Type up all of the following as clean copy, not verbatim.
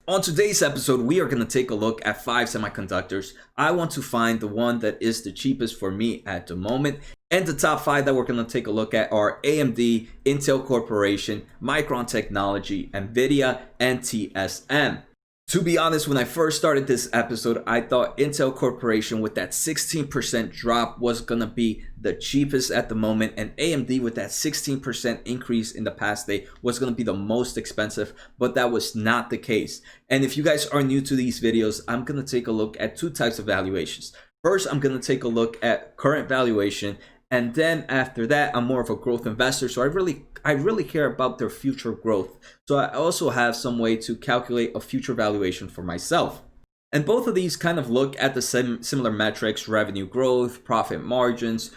On today's episode, we are going to take a look at 5 semiconductors. I want to find the one that is the cheapest for me at the moment. And the top 5 that we're going to take a look at are AMD, Intel Corporation, Micron Technology, Nvda, and TSM. To be honest, when I first started this episode, I thought Intel Corporation with that 16% drop was going to be the cheapest at the moment, and AMD with that 16% increase in the past day was going to be the most expensive, but that was not the case. And if you guys are new to these videos, I'm going to take a look at 2 types of valuations. First, I'm going to take a look at current valuation, and then after that, I'm more of a growth investor, so I really care about their future growth. So I also have some way to calculate a future valuation for myself. And both of these kind of look at the similar metrics: revenue growth, profit margins,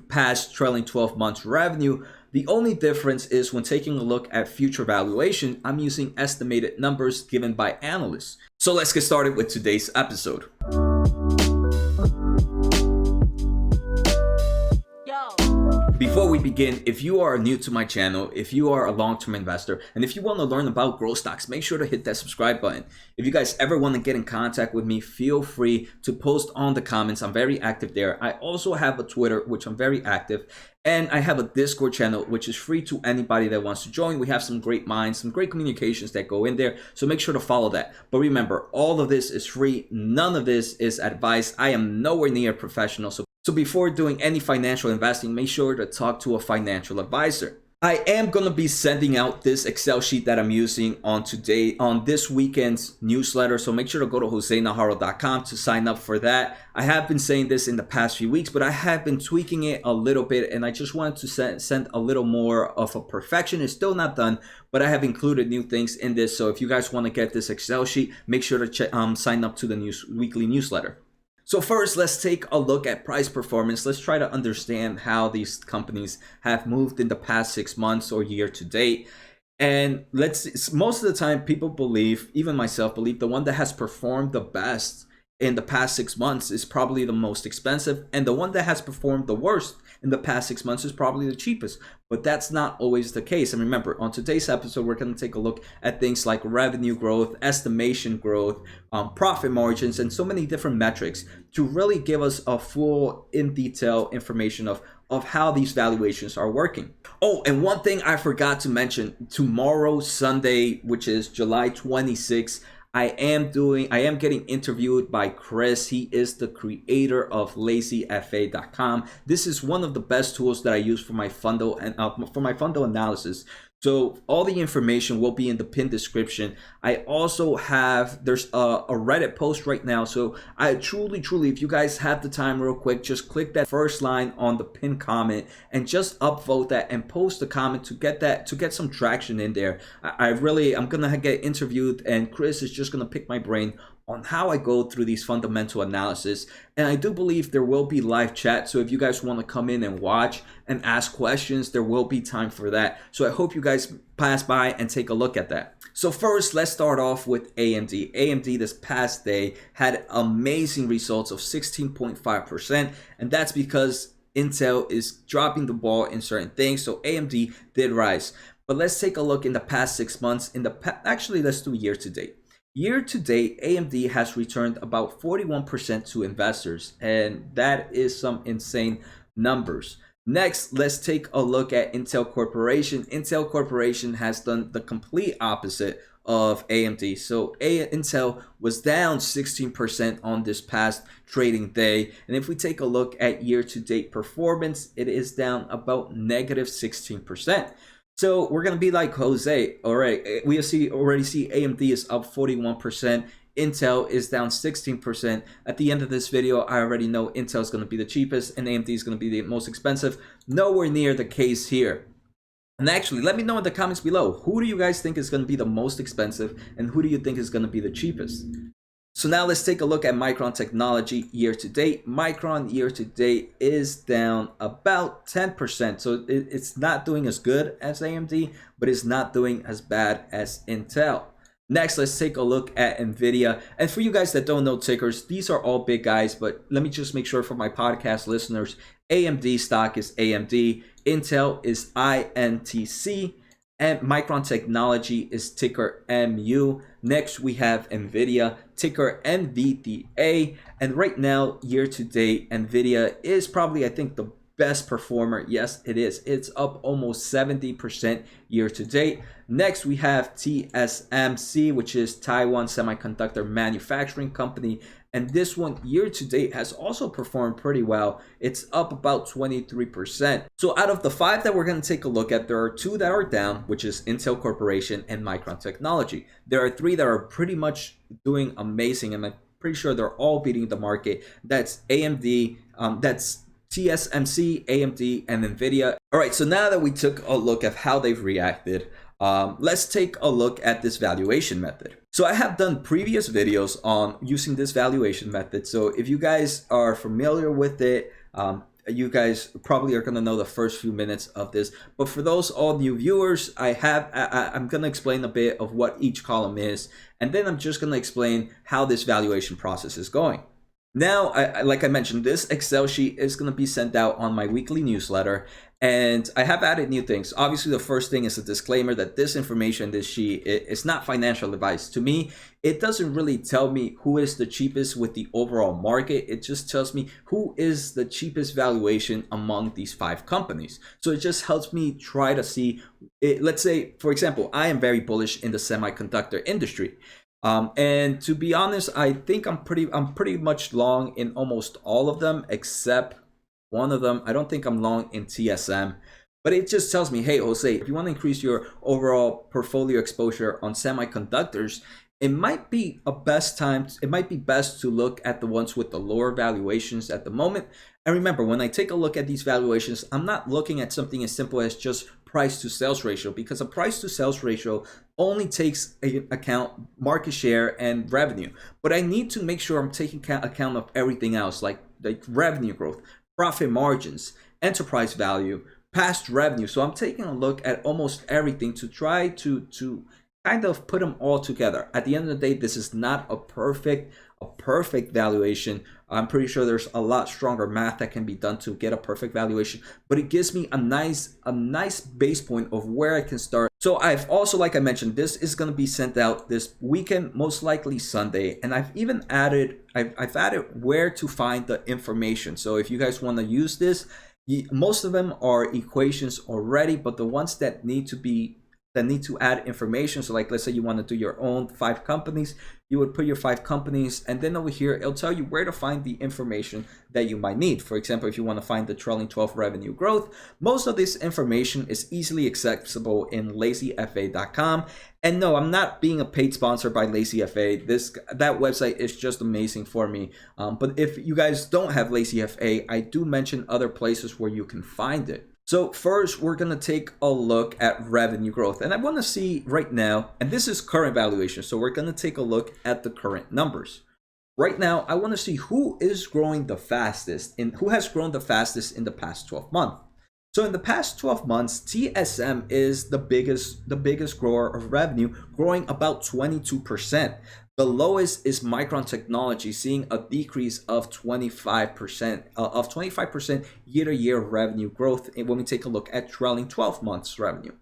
past trailing 12 months revenue. The only difference is when taking a look at future valuation, I'm using estimated numbers given by analysts. So let's get started with today's episode. Before we begin, if you are new to my channel, if you are a long-term investor, and if you want to learn about growth stocks, make sure to hit that subscribe button. If you guys ever want to get in contact with me, feel free to post on the comments. I'm very active there. I also have a Twitter, which I'm very active, and I have a Discord channel, which is free to anybody that wants to join. We have some great minds, some great communications that go in there, so make sure to follow that. But remember, all of this is free. None of this is advice. I am nowhere near a professional, so before doing any financial investing, make sure to talk to a financial advisor. I am going to be sending out this Excel sheet that I'm using on this weekend's newsletter. So make sure to go to josenaharo.com to sign up for that. I have been saying this in the past few weeks, but I have been tweaking it a little bit, and I just wanted to send a little more of a perfection. It's still not done, but I have included new things in this. So if you guys want to get this Excel sheet, make sure to sign up to the weekly newsletter. So first, let's take a look at price performance. Let's try to understand how these companies have moved in the past 6 months or year to date. And most of the time, people believe, even myself believe, the one that has performed the best in the past 6 months is probably the most expensive, and the one that has performed the worst in the past 6 months is probably the cheapest. But that's not always the case. And remember, on today's episode, we're going to take a look at things like revenue growth, estimation growth, profit margins, and so many different metrics to really give us a full in detail information of how these valuations are working. Oh, and one thing I forgot to mention, tomorrow, Sunday, which is July 26th, I am getting interviewed by Chris. He is the creator of LazyFA.com. This is one of the best tools that I use for my funnel and for my funnel analysis. So all the information will be in the pinned description. I also have, there's a Reddit post right now. So I truly, if you guys have the time real quick, just click that first line on the pinned comment and just upvote that and post a comment to get some traction in there. I'm going to get interviewed, and Chris is just going to pick my brain on how I go through these fundamental analysis. And I do believe there will be live chat. So if you guys want to come in and watch and ask questions, there will be time for that. So I hope you guys pass by and take a look at that. So first, let's start off with AMD. AMD this past day had amazing results of 16.5%. And that's because Intel is dropping the ball in certain things. So AMD did rise. But let's take a look in the past 6 months. Actually, let's do year to date. Year to date, AMD has returned about 41% to investors, and that is some insane numbers. Next, let's take a look at Intel Corporation. Intel Corporation has done the complete opposite of AMD. So Intel was down 16% on this past trading day. And if we take a look at year to date performance, it is down about negative 16%. So we're going to be like Jose. All right, we already see AMD is up 41%. Intel is down 16%. At the end of this video, I already know Intel is going to be the cheapest and AMD is going to be the most expensive. Nowhere near the case here. And actually, let me know in the comments below, who do you guys think is going to be the most expensive and who do you think is going to be the cheapest? So now let's take a look at Micron Technology year to date. Micron year to date is down about 10%. So it's not doing as good as AMD, but it's not doing as bad as Intel. Next, let's take a look at Nvda. And for you guys that don't know tickers, these are all big guys, but let me just make sure for my podcast listeners, AMD stock is AMD, Intel is INTC, And Micron Technology is ticker MU. Next, we have Nvda, ticker Nvda. And right now, year to date, Nvda is probably, I think, the best performer. Yes, it is. It's up almost 70% year to date. Next, we have Tsmc, which is Taiwan Semiconductor Manufacturing Company. And this one year to date has also performed pretty well. It's up about 23%. So out of the 5 that we're going to take a look at, there are 2 that are down, which is Intel Corporation and Micron Technology. There are 3 that are pretty much doing amazing, and I'm pretty sure they're all beating the market. That's AMD, that's TSMC, AMD, and Nvda. All right, so now that we took a look at how they've reacted, let's take a look at this valuation method. So I have done previous videos on using this valuation method. So if you guys are familiar with it, you guys probably are going to know the first few minutes of this. But for those all new viewers, I'm going to explain a bit of what each column is. And then I'm just going to explain how this valuation process is going. Now, like I mentioned, this Excel sheet is going to be sent out on my weekly newsletter, and I have added new things. Obviously, the first thing is a disclaimer that this information, this sheet, it's not financial advice. To me, it doesn't really tell me who is the cheapest with the overall market. It just tells me who is the cheapest valuation among these 5 companies. So it just helps me try to see, let's say, for example, I am very bullish in the semiconductor industry. And to be honest, I think I'm pretty much long in almost all of them except one of them. I don't think I'm long in TSM, but it just tells me, hey, Jose, if you want to increase your overall portfolio exposure on semiconductors, it might be best to look at the ones with the lower valuations at the moment. And remember, when I take a look at these valuations, I'm not looking at something as simple as just price to sales ratio, because a price to sales ratio only takes account market share and revenue. But I need to make sure I'm taking account of everything else, like revenue growth, profit margins, enterprise value, past revenue. So I'm taking a look at almost everything to try to kind of put them all together. At the end of the day, this is not a perfect valuation. I'm pretty sure there's a lot stronger math that can be done to get a perfect valuation, but it gives me a nice base point of where I can start. So I've also, like I mentioned, this is going to be sent out this weekend, most likely Sunday, and I've even added where to find the information. So if you guys want to use this, most of them are equations already, but the ones that need to add information, so like let's say you want to do your own 5 companies, you would put your 5 companies, and then over here it'll tell you where to find the information that you might need. For example, if you want to find the trailing 12 revenue growth, most of this information is easily accessible in lazyfa.com. And no, I'm not being a paid sponsor by LazyFA. That website is just amazing for me. But if you guys don't have LazyFA, I do mention other places where you can find it. So first, we're going to take a look at revenue growth. And I want to see right now, and this is current valuation, so we're going to take a look at the current numbers. Right now, I want to see who is growing the fastest and who has grown the fastest in the past 12 months. So in the past 12 months, TSM is the biggest grower of revenue, growing about 22%. The lowest is Micron Technology, seeing a decrease of 25% year-to-year revenue growth when we take a look at trailing 12 months revenue.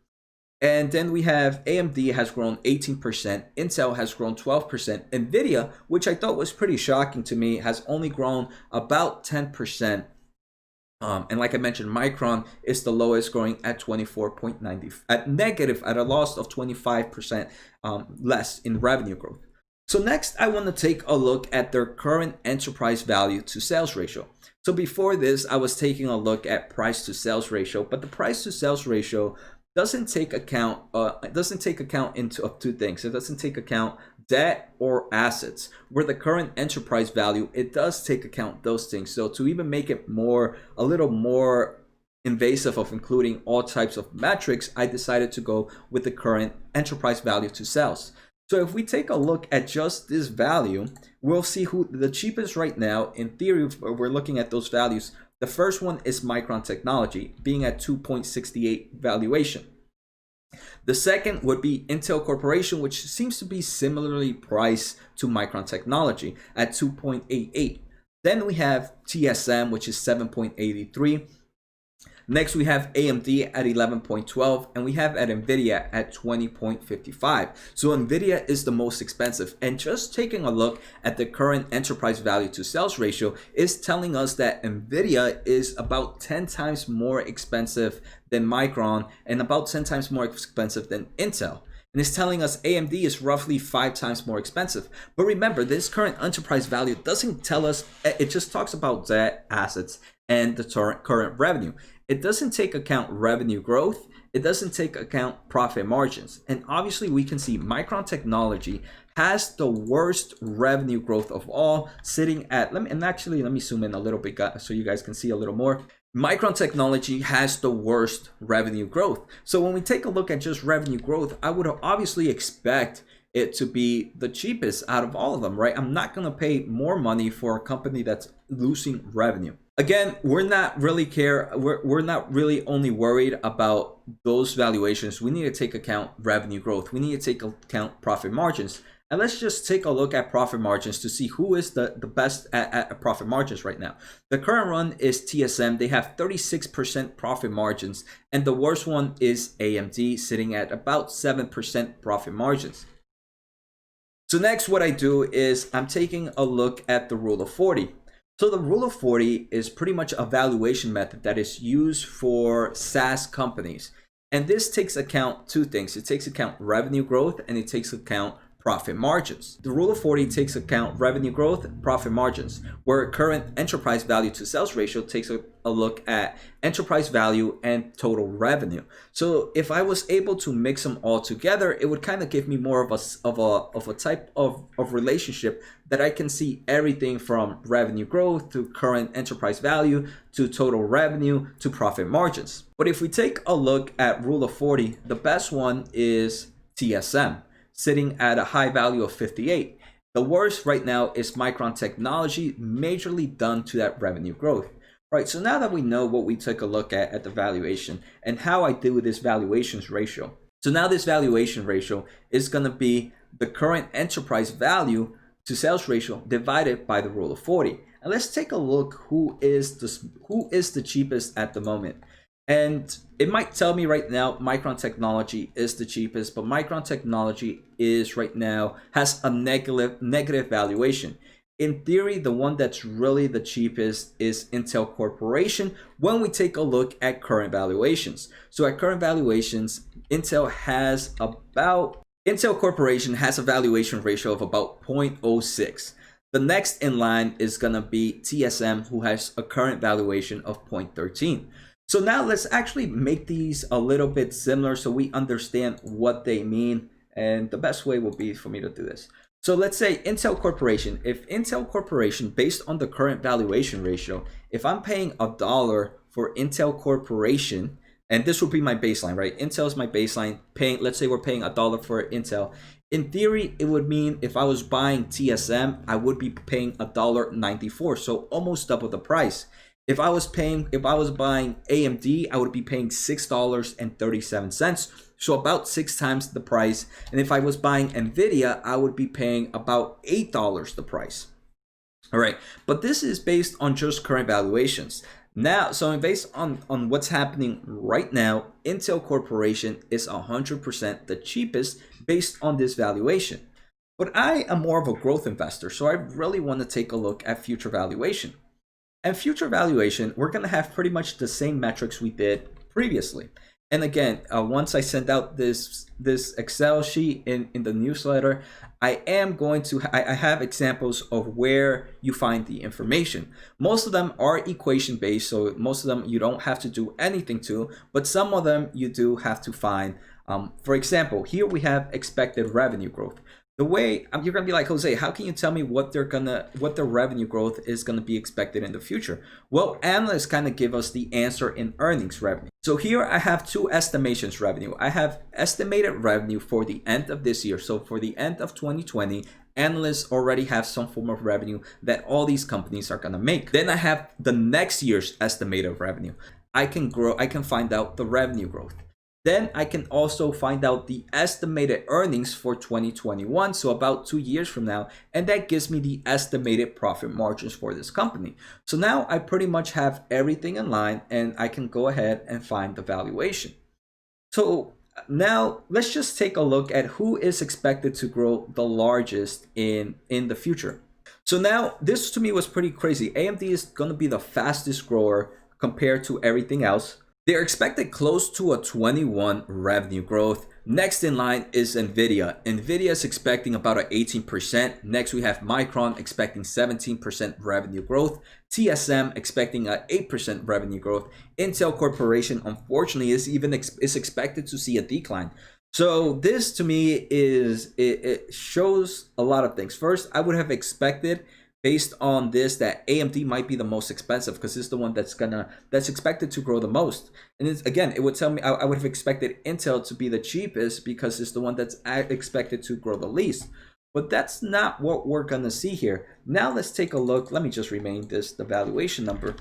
And then we have AMD has grown 18%, Intel has grown 12%, Nvda, which I thought was pretty shocking to me, has only grown about 10%. And like I mentioned, Micron is the lowest, growing at 24.90, at a loss of 25% less in revenue growth. So next, I want to take a look at their current enterprise value to sales ratio. So before this, I was taking a look at price to sales ratio, but the price to sales ratio doesn't take account into 2 things. It doesn't take account debt or assets. Where the current enterprise value, it does take account those things. So to even make it a little more invasive of including all types of metrics, I decided to go with the current enterprise value to sales. So if we take a look at just this value, we'll see who the cheapest right now. In theory, we're looking at those values. The first one is Micron Technology, being at 2.68 valuation. The second would be Intel Corporation, which seems to be similarly priced to Micron Technology at 2.88. Then we have TSM, which is 7.83. Next, we have AMD at 11.12, and we have at Nvda at 20.55. So Nvda is the most expensive, and just taking a look at the current enterprise value to sales ratio is telling us that Nvda is about 10 times more expensive than Micron and about 10 times more expensive than Intel. And it's telling us AMD is roughly 5 times more expensive. But remember, this current enterprise value doesn't tell us, it just talks about debt, assets, and the current revenue. It doesn't take account revenue growth. It doesn't take account profit margins. And obviously we can see Micron Technology has the worst revenue growth of all, sitting at, let me zoom in a little bit so you guys can see a little more. Micron Technology has the worst revenue growth. So when we take a look at just revenue growth, I would obviously expect it to be the cheapest out of all of them, right? I'm not going to pay more money for a company that's losing revenue. Again, we're not really only worried about those valuations. We need to take account revenue growth. We need to take account profit margins. And let's just take a look at profit margins to see who is the best at profit margins right now. The current run is TSM. They have 36% profit margins. And the worst one is AMD, sitting at about 7% profit margins. So next, what I do is I'm taking a look at the Rule of 40. So the Rule of 40 is pretty much a valuation method that is used for SaaS companies. And this takes account two things. It takes account revenue growth and it takes account profit margins. The Rule of 40 takes account revenue growth, profit margins, where current enterprise value to sales ratio takes a look at enterprise value and total revenue. So if I was able to mix them all together, it would kind of give me more of a type of relationship that I can see everything from revenue growth to current enterprise value to total revenue to profit margins. But if we take a look at Rule of 40, the best one is TSM, sitting at a high value of 58. The worst right now is Micron Technology, majorly done to that revenue growth. Right, so now that we know what we took a look at the valuation and how I do this valuations ratio. So now this valuation ratio is going to be the current enterprise value to sales ratio divided by the Rule of 40. And let's take a look who is the cheapest at the moment. And it might tell me right now Micron Technology is the cheapest, but Micron Technology is right now has a negative valuation. In theory, the one that's really the cheapest is Intel Corporation when we take a look at current valuations. So at current valuations, Intel Corporation has a valuation ratio of about 0.06. The next in line is going to be TSM, who has a current valuation of 0.13. So now let's actually make these a little bit similar so we understand what they mean. And the best way will be for me to do this. So let's say Intel Corporation. If Intel Corporation, based on the current valuation ratio, if I'm paying $1 for Intel Corporation, and this would be my baseline, right? Intel is my baseline. Let's say we're paying $1 for Intel. In theory, it would mean if I was buying TSM, I would be paying $1.94, so almost double the price. If I was buying AMD, I would be paying $6.37, so about 6 times the price. And if I was buying Nvda, I would be paying about $8 the price. All right, but this is based on just current valuations. Now, so based on what's happening right now, Intel Corporation is 100% the cheapest based on this valuation. But I am more of a growth investor, so I really want to take a look at future valuation. And future valuation, we're going to have pretty much the same metrics we did previously. And again, once I send out this Excel sheet in the newsletter, I have examples of where you find the information. Most of them are equation based, so most of them you don't have to do anything to, but some of them you do have to find. For example, here we have expected revenue growth. The way you're gonna be like, Jose, how can you tell me what their revenue growth is gonna be expected in the future? Well, analysts kind of give us the answer in earnings revenue. So here I have two estimations revenue. I have estimated revenue for the end of this year. So for the end of 2020, analysts already have some form of revenue that all these companies are gonna make. Then I have the next year's estimated revenue. I can find out the revenue growth. Then I can also find out the estimated earnings for 2021, so about 2 years from now, and that gives me the estimated profit margins for this company. So now I pretty much have everything in line, and I can go ahead and find the valuation. So now let's just take a look at who is expected to grow the largest in the future. So now this to me was pretty crazy. AMD is going to be the fastest grower compared to everything else. They're expected close to a 21 revenue growth. Next in line is Nvda. Nvda is expecting about an 18%. Next we have Micron expecting 17% revenue growth. TSM expecting an 8% revenue growth. Intel Corporation unfortunately is expected to see a decline. So this to me it shows a lot of things. First, I would have expected based on this that AMD might be the most expensive because it's the one that's expected to grow the most. And it's, again, it would tell me I would have expected Intel to be the cheapest because it's the one that's expected to grow the least. But that's not what we're gonna see here. Now let's take a look. Let me just rename this the valuation number.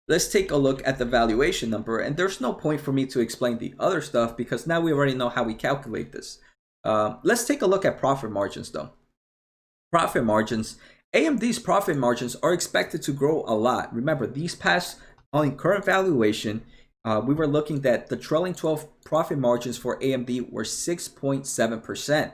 Let's take a look at the valuation number, and there's no point for me to explain the other stuff because now we already know how we calculate this. Let's take a look at profit margins though. Profit margins. AMD's profit margins are expected to grow a lot. Remember, these past on current valuation, we were looking at the trailing 12 profit margins for AMD were 6.7%.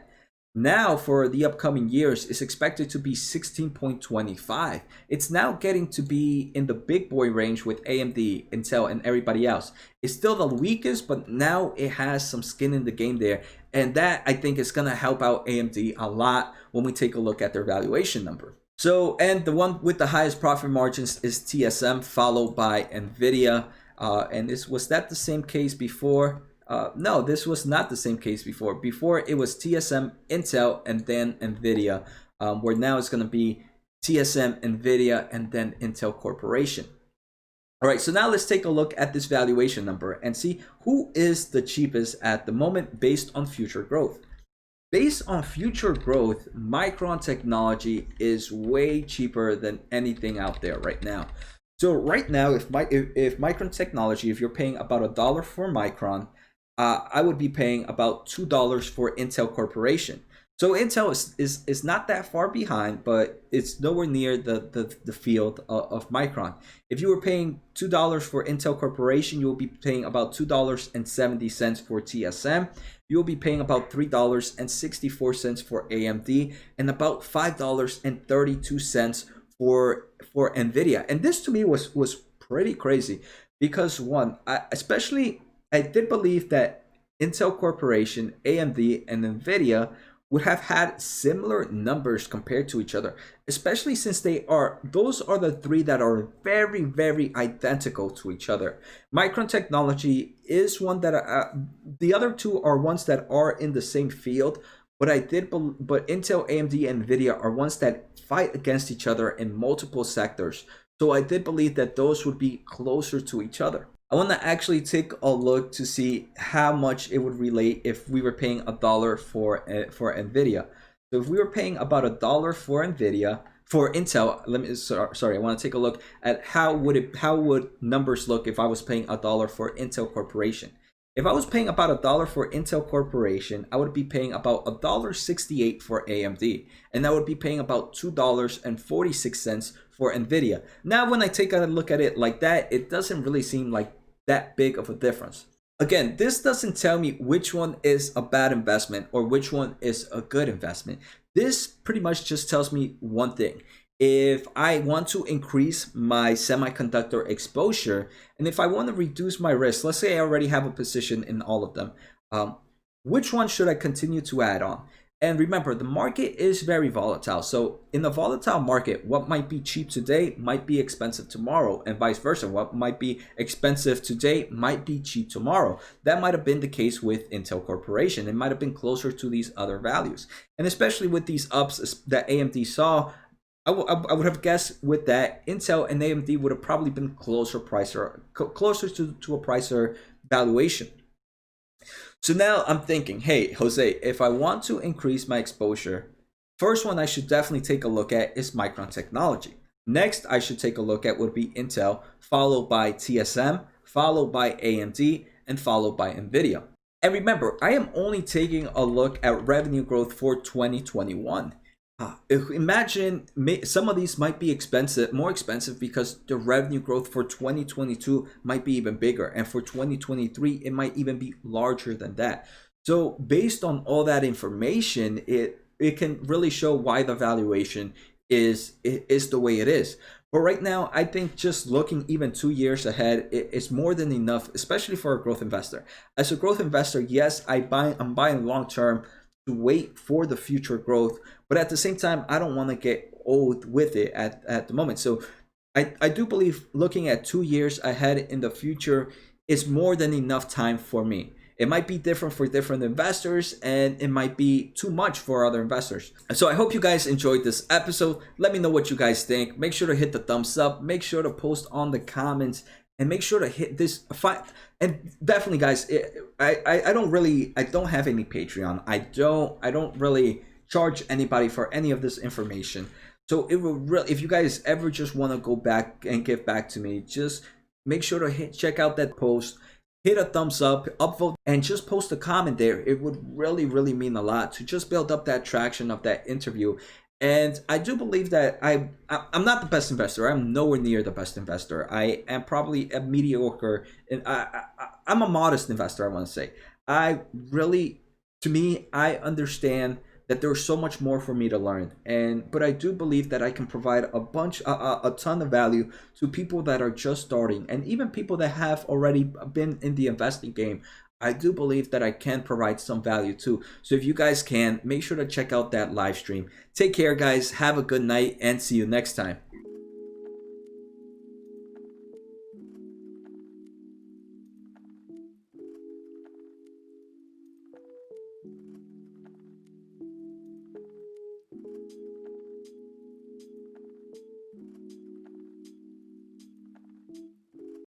Now for the upcoming years, it's expected to be 16.25. It's now getting to be in the big boy range with AMD, Intel, and everybody else. It's still the weakest, but now it has some skin in the game there. And that, I think, is going to help out AMD a lot when we take a look at their valuation number. So, and the one with the highest profit margins is TSM, followed by Nvda. And was that the same case before? No, this was not the same case before. Before it was TSM, Intel, and then Nvda, where now it's going to be TSM, Nvda, and then Intel Corporation. All right, so now let's take a look at this valuation number and see who is the cheapest at the moment based on future growth. Based on future growth, Micron Technology is way cheaper than anything out there right now. So right now, if Micron Technology, if you're paying about $1 for Micron, I would be paying about $2 for Intel Corporation. So Intel is not that far behind, but it's nowhere near the field of Micron. If you were paying $2 for Intel Corporation, you will be paying about $2.70 for TSM. You will be paying about $3.64 for AMD and about $5.32 for Nvda. And this to me was pretty crazy because one, I did believe that Intel Corporation, AMD, and Nvda would have had similar numbers compared to each other, especially since those are the three that are very, very identical to each other. Micron Technology is one that the other two are ones that are in the same field, but Intel, AMD, and Nvda are ones that fight against each other in multiple sectors. So I did believe that those would be closer to each other. I want to actually take a look to see how much it would relate if we were paying $1 for Nvda. So if we were paying about $1 for Nvda for Intel, I want to take a look at how would numbers look if I was paying $1 for Intel Corporation. If I was paying about $1 for Intel Corporation, I would be paying about $1.68 for AMD, and I would be paying about $2.46 for Nvda. Now, when I take a look at it like that, it doesn't really seem like that big of a difference. Again, this doesn't tell me which one is a bad investment or which one is a good investment. This pretty much just tells me one thing. If I want to increase my semiconductor exposure, and if I want to reduce my risk, let's say I already have a position in all of them, which one should I continue to add on? And remember, the market is very volatile. So in a volatile market, what might be cheap today might be expensive tomorrow, and vice versa. What might be expensive today might be cheap tomorrow. That might have been the case with Intel Corporation. It might have been closer to these other values. And especially with these ups that AMD saw, I would have guessed with that Intel and AMD would have probably been closer to a pricer valuation. So now I'm thinking, hey, Jose, if I want to increase my exposure, first one I should definitely take a look at is Micron Technology. Next, I should take a look at would be Intel, followed by TSM, followed by AMD, and followed by Nvda. And remember, I am only taking a look at revenue growth for 2021. Imagine some of these might be expensive, more expensive, because the revenue growth for 2022 might be even bigger, and for 2023 it might even be larger than that. So based on all that information, it can really show why the valuation is the way it is. But right now, I think just looking even 2 years ahead is more than enough, especially for a growth investor. As a growth investor, yes, I'm buying long term to wait for the future growth, but at the same time, I don't want to get old with it at the moment. So I do believe looking at 2 years ahead in the future is more than enough time for me. It might be different for different investors, and it might be too much for other investors. So I hope you guys enjoyed this episode. Let me know what you guys think. Make sure to hit the thumbs up. Make sure to post on the comments, and make sure to hit this. And definitely, guys, I don't have any Patreon. I don't really charge anybody for any of this information. So it will really, if you guys ever just want to go back and give back to me, just make sure to check out that post. Hit a thumbs up, upvote, and just post a comment there. It would really mean a lot to just build up that traction of that interview. And I do believe that I'm not the best investor. I'm nowhere near the best investor. I am probably a mediocre, and I'm a modest investor, I want to say. To me, I understand that there's so much more for me to learn, but I do believe that I can provide a ton of value to people that are just starting, and even people that have already been in the investing game. I do believe that I can provide some value too. So if you guys can, make sure to check out that live stream. Take care, guys. Have a good night, and see you next time.